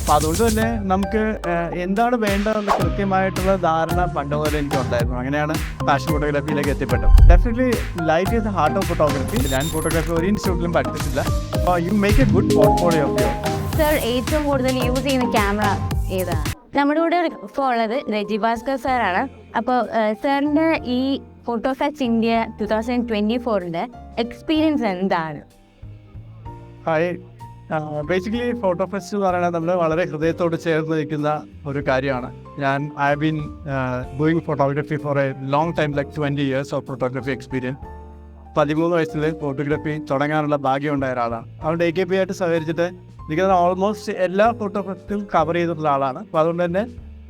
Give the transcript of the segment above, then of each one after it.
അപ്പോൾ അതുകൊണ്ട് തന്നെ നമുക്ക് എന്താണ് വേണ്ടതെന്ന് കൃത്യമായിട്ടുള്ള ധാരണ പണ്ട് പോലെ എനിക്ക് ഉണ്ടായിരുന്നു. അങ്ങനെയാണ് ഫാഷൻ ഫോട്ടോഗ്രാഫിയിലേക്ക് എത്തിപ്പെട്ടത്. Definitely light is the heart of photography. ഞാൻ ഫോട്ടോഗ്രാഫി ഒരു ഇൻസ്റ്റിറ്റ്യൂട്ടിലും പഠിച്ചിട്ടില്ല. അപ്പോൾ you make A good portfolio of your. Sir ഏറ്റവും കൂടുതൽ യൂസ് ചെയ്യുന്ന ക്യാമറ ഏതാണ്? നമ്മുടെ കൂടെ ഇപ്പോൾ ഉള്ളത് രജി ഭാസ്കർ സാറാണ്. അപ്പോൾ സാറിൻ്റെ ഈ ഫോട്ടോഫാക്സ് ഇന്ത്യ 2024 എക്സ്പീരിയൻസ് എന്താണ്? ഹായ്, ബേസിക്കലി ഫോട്ടോ ഫെസ്റ്റ് എന്ന് പറയുന്നത് നമ്മൾ വളരെ ഹൃദയത്തോട് ചേർന്ന് നിൽക്കുന്ന ഒരു കാര്യമാണ്. I have been doing photography for a long time, like 20 years of photography experience. 13 വയസ്സിൽ ഫോട്ടോഗ്രാഫി തുടങ്ങാനുള്ള ഭാഗ്യം ഉണ്ടായ ഒരാളാണ്. അതുകൊണ്ട് AKP ആയിട്ട് സഹകരിച്ചിട്ട് എനിക്ക് ഓൾമോസ്റ്റ് എല്ലാ ഫോട്ടോ ഫെസ്റ്റും കവർ ചെയ്തിട്ടുള്ള ആളാണ്. അപ്പോൾ അതുകൊണ്ട് തന്നെ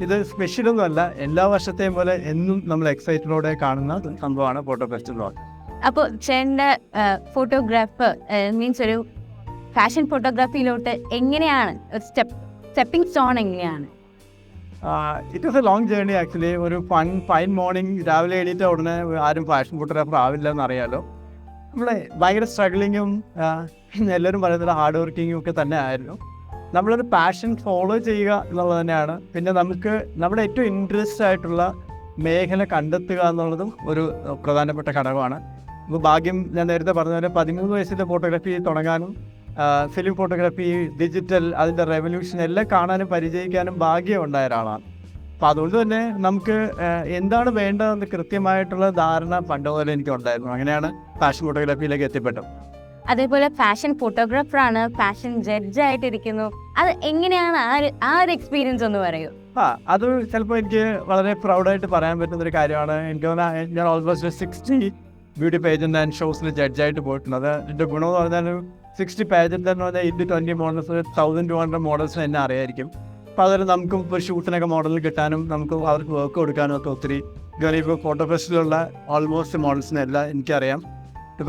ഇത് സ്പെഷ്യലൊന്നുമല്ല, എല്ലാ വർഷത്തെയും പോലെ എന്നും നമ്മൾ എക്സൈറ്റഡോടെ കാണുന്ന സംഭവമാണ് ഫോട്ടോ ഫെസ്റ്റിവൽ. അപ്പോൾ ചേട്ടൻ്റെ ഫോട്ടോഗ്രാഫർ മീൻസ് ഒരു ഫാഷൻ ഫോട്ടോഗ്രാഫിയിലോട്ട് എങ്ങനെയാണ് ഒരു സ്റ്റെപ്പിംഗ് സ്റ്റോൺ എങ്ങനെയാണ്? It was A long journey actually. ഒരു ഫൈൻ മോർണിംഗ് രാവിലെ എണീറ്റ ഉടനെ ആരും ഫാഷൻ ഫോട്ടോഗ്രാഫർ ആവില്ല എന്നറിയാലോ. നമ്മളെ ഭയങ്കര സ്ട്രഗ്ലിങ്ങും എല്ലാവരും പറയുന്നത് ഹാർഡ് വർക്കിങ്ങും ഒക്കെ തന്നെ ആയിരുന്നു. നമ്മളൊരു പാഷൻ ഫോളോ ചെയ്യുക എന്നുള്ളത് തന്നെയാണ്. പിന്നെ നമുക്ക് നമ്മുടെ ഏറ്റവും ഇൻട്രസ്റ്റ് ആയിട്ടുള്ള മേഖല കണ്ടെത്തുക എന്നുള്ളതും ഒരു പ്രധാനപ്പെട്ട ഘടകമാണ്. ഇപ്പോൾ ഭാഗ്യം, ഞാൻ നേരത്തെ പറഞ്ഞ പോലെ 13 വയസ്സിൻ്റെ ഫോട്ടോഗ്രാഫി തുടങ്ങാനും ഫിലിം ഫോട്ടോഗ്രാഫി, ഡിജിറ്റൽ, അതിൻ്റെ റെവല്യൂഷൻ എല്ലാം കാണാനും പരിചയിക്കാനും ഭാഗ്യം ഉണ്ടായ ഒരാളാണ്. അപ്പോൾ അതുകൊണ്ട് തന്നെ നമുക്ക് എന്താണ് വേണ്ടതെന്ന് കൃത്യമായിട്ടുള്ള ധാരണ പണ്ട് പോലെ എനിക്ക് ഉണ്ടായിരുന്നു. അങ്ങനെയാണ് ഫാഷൻ ഫോട്ടോഗ്രാഫിയിലേക്ക് എത്തിപ്പെട്ടത്. അതേപോലെ ഫാഷൻ ഫോട്ടോഗ്രാഫറാണ്, ഫാഷൻ ജഡ്ജായിട്ടിരിക്കുന്നു. അത് എങ്ങനെയാണ് ആ ഒരു എക്സ്പീരിയൻസ് ഒന്ന് പറയൂ. അത് ചിലപ്പോൾ എനിക്ക് വളരെ പ്രൗഡായിട്ട് പറയാൻ പറ്റുന്നൊരു കാര്യമാണ്. എനിക്ക് തോന്നുന്നത് ഞാൻ ഓൾമോസ്റ്റ് 60 ബ്യൂട്ടി പേജൻ്റ് ആൻഡ് ഷോസിൽ ജഡ്ജായിട്ട് പോയിട്ടുള്ളത്. എൻ്റെ ഗുണമെന്ന് പറഞ്ഞാൽ 60 പേജൻ്റ് എന്ന് പറഞ്ഞാൽ 20 മോഡൽസ്, 1200 മോഡൽസിന് എന്നെ അറിയായിരിക്കും. അപ്പോൾ അതൊരു നമുക്കും ഇപ്പോൾ ഷൂട്ടിനൊക്കെ മോഡൽ കിട്ടാനും നമുക്ക് അവർക്ക് വർക്ക് കൊടുക്കാനും ഒക്കെ ഒത്തിരി. ഇപ്പോൾ ഫോട്ടോ ഫെസ്റ്റിലുള്ള ഓൾമോസ്റ്റ് മോഡൽസിനെല്ലാം എനിക്കറിയാം.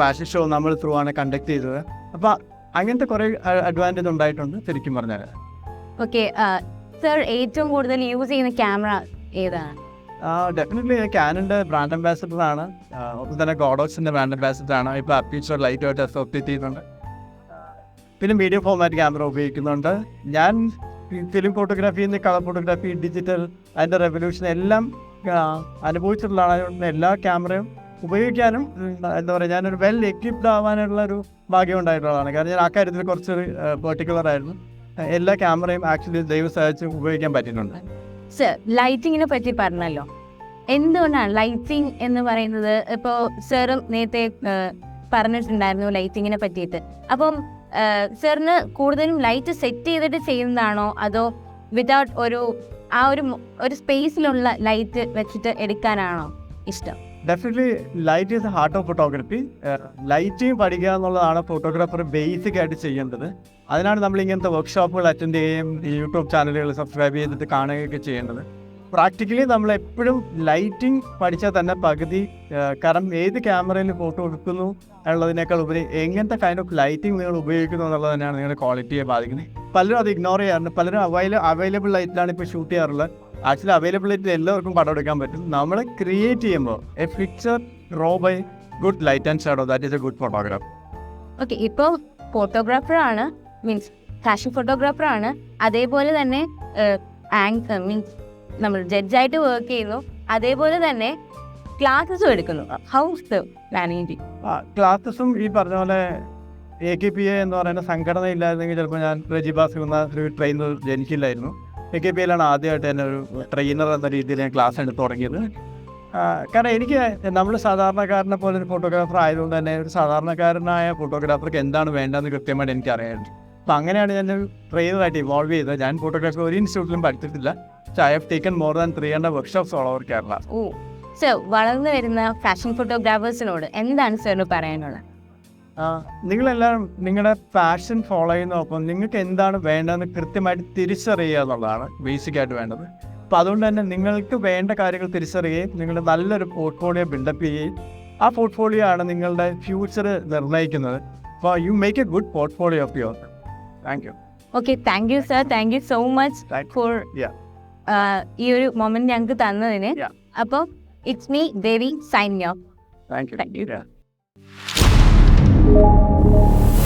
ഫാഷൻ ഷോ നമ്മൾ ത്രൂ ആണ് കണ്ടക്ട് ചെയ്തത്. അപ്പോൾ അങ്ങനത്തെ കുറേ അഡ്വാൻറ്റേജ് ഉണ്ടായിട്ടുണ്ട് ശരിക്കും പറഞ്ഞാൽ. ഓക്കെ സർ, ഏറ്റവും കൂടുതൽ യൂസ് ചെയ്യുന്ന ക്യാമറ ഏതാണ്? ഡെഫിനറ്റ്ലി ക്യാനൻ്റെ ബ്രാൻഡ് അംബാസിഡറാണ്. ഒപ്പം തന്നെ ഗോഡോക്സിൻ്റെ ബ്രാൻഡ് അംബാസിഡറാണ്. ഇപ്പോൾ അപ്പീച്ചർ ലൈറ്റുമായിട്ട് അസോസിയേറ്റ് ചെയ്യുന്നുണ്ട്. പിന്നെ മീഡിയം ഫോർമാറ്റ് ക്യാമറ ഉപയോഗിക്കുന്നുണ്ട്. ഞാൻ film photography, colour photography, digital, അതിൻ്റെ റെവല്യൂഷൻ എല്ലാം അനുഭവിച്ചിട്ടുള്ളതാണ്. അതുകൊണ്ട് എല്ലാ ക്യാമറയും ഉപയോഗിക്കാനും എന്താ പറയുക, ഞാനൊരു വെൽ എക്വിപ്ഡ് ആവാനുള്ള ഒരു ഭാഗ്യം ഉണ്ടായിട്ടുള്ളതാണ്. കാരണം ഞാൻ ആ കാര്യത്തിൽ കുറച്ച് പെർട്ടിക്കുലറായിരുന്നു. എല്ലാ ക്യാമറയും ആക്ച്വലി ദൈവം സഹായിച്ച് ഉപയോഗിക്കാൻ പറ്റിയിട്ടുണ്ട്. സർ, ലൈറ്റിങ്ങിനെ പറ്റി പറഞ്ഞല്ലോ. എന്തുകൊണ്ടാണ് ലൈറ്റിംഗ് എന്ന് പറയുന്നത്? ഇപ്പോൾ സാറും നേരത്തെ പറഞ്ഞിട്ടുണ്ടായിരുന്നു ലൈറ്റിങ്ങിനെ പറ്റിയിട്ട്. അപ്പം സാറിന് കൂടുതലും ലൈറ്റ് സെറ്റ് ചെയ്തിട്ട് ചെയ്യുന്നതാണോ അതോ വിതൗട്ട് ഒരു സ്പേസിലുള്ള ലൈറ്റ് വെച്ചിട്ട് എടുക്കാനാണോ ഇഷ്ടം? Definitely light is the heart of photography. Lighting പഠിക്കുക എന്നുള്ളതാണ് ഫോട്ടോഗ്രാഫർ ബേസിക് ആയിട്ട് ചെയ്യേണ്ടത്. അതിനാണ് നമ്മൾ ഇങ്ങനത്തെ വർക്ക്ഷോപ്പുകൾ അറ്റൻഡ് ചെയ്യുകയും യൂട്യൂബ് ചാനലുകൾ സബ്സ്ക്രൈബ് ചെയ്തിട്ട് കാണുകയൊക്കെ ചെയ്യേണ്ടത്. പ്രാക്ടിക്കലി നമ്മൾ എപ്പോഴും ലൈറ്റിംഗ് പഠിച്ചാൽ തന്നെ പകുതി. കാരണം ഏത് ക്യാമറയിൽ ഫോട്ടോ എടുക്കുന്നു എന്നുള്ളതിനേക്കാൾ ഉപരി എങ്ങനത്തെ കൈൻഡ് ഓഫ് ലൈറ്റിംഗ് നിങ്ങൾ ഉപയോഗിക്കുന്നു എന്നുള്ളത് തന്നെയാണ് നിങ്ങളുടെ ക്വാളിറ്റിയെ ബാധിക്കുന്നത്. പലരും അത് ഇഗ്നോർ ചെയ്യാറുണ്ട്. പലരും അവൈലബിൾ ലൈറ്റിലാണ് ഇപ്പോൾ ഷൂട്ട് ചെയ്യാറുള്ളത്. ആക്ച്വലി അവൈലബിലിറ്റി എല്ലാവർക്കും പടം എടുക്കാൻ പറ്റും. നമ്മൾ ക്രിയേറ്റ് ചെയ്യുമ്പോൾ A picture draw bye good light and shadow, that is A good photograph. Okay, ഇപ്പോൾ ഫോട്ടോഗ്രാഫറാണ്, മീൻസ് ഫാഷൻ ഫോട്ടോഗ്രാഫറാണ്. അതേപോലെ തന്നെ മീൻസ് നമ്മൾ ജഡ്ജായിട്ട് വർക്ക് ചെയ്യുന്നു. അതേപോലെ തന്നെ ക്ലാസ്സസും എടുക്കുന്നു. House the planning? ക്ലാസ്സസും ഈ പറഞ്ഞ പോലെ AKPA എന്ന് പറയുന്ന സംഘടന ഇല്ലായിരുന്നെങ്കിൽ ചിലപ്പോൾ ഞാൻ രജി ഭാസ്കർ എന്ന ഒരു ട്രെയിനർ ജനിക്കില്ലായിരുന്നു. AKPAയിലാണ് ആദ്യമായിട്ട് തന്നെ ഒരു ട്രെയിനർ എന്ന രീതിയിൽ ഞാൻ ക്ലാസ് എടുത്ത് തുടങ്ങിയത്. കാരണം എനിക്ക് നമ്മൾ സാധാരണക്കാരനെ പോലെ ഒരു ഫോട്ടോഗ്രാഫർ ആയതുകൊണ്ട് തന്നെ ഒരു സാധാരണക്കാരനായ ഫോട്ടോഗ്രാഫർക്ക് എന്താണ് വേണ്ടതെന്ന് കൃത്യമായിട്ട് എനിക്ക് അറിയാമായിരുന്നു. അപ്പോൾ അങ്ങനെയാണ് ഞാൻ ഒരു ട്രെയിനറായിട്ട് ഇവോൾവ് ചെയ്തത്. ഞാൻ ഫോട്ടോഗ്രാഫി ഒരു ഇൻസ്റ്റിറ്റ്യൂട്ടിലും പഠിച്ചിട്ടില്ല. I have taken more than 300 workshops all over Kerala. Sir, വളർന്നു വരുന്ന ഫാഷൻ ഫോട്ടോഗ്രാഫേഴ്സിനോട് എന്താണ് സാറിന് പറയാനുള്ളത്? നിങ്ങളെല്ലാം നിങ്ങളുടെ പാഷൻ ഫോളോ ചെയ്യുന്നതൊപ്പം നിങ്ങൾക്ക് എന്താണ് വേണ്ടതെന്ന് കൃത്യമായിട്ട് തിരിച്ചറിയുക എന്നുള്ളതാണ് ബേസിക്കായിട്ട് വേണ്ടത്. അപ്പോൾ അതുകൊണ്ട് തന്നെ നിങ്ങൾക്ക് വേണ്ട കാര്യങ്ങൾ തിരിച്ചറിയുകയും നിങ്ങളുടെ നല്ലൊരു പോർട്ട്ഫോളിയോ ബിൽഡപ്പ് ചെയ്യുകയും ആ പോർട്ട്ഫോളിയോ ആണ് നിങ്ങളുടെ ഫ്യൂച്ചർ നിർണ്ണയിക്കുന്നത്. അപ്പോൾ you make A good portfolio of your. Thank you. Okay, thank you sir. Thank you so much for ഈ ഒരു മൊമെന്റ് ഞങ്ങൾക്ക് തന്നതിന്. അപ്പോൾ it's me Devi signing off. Thank you.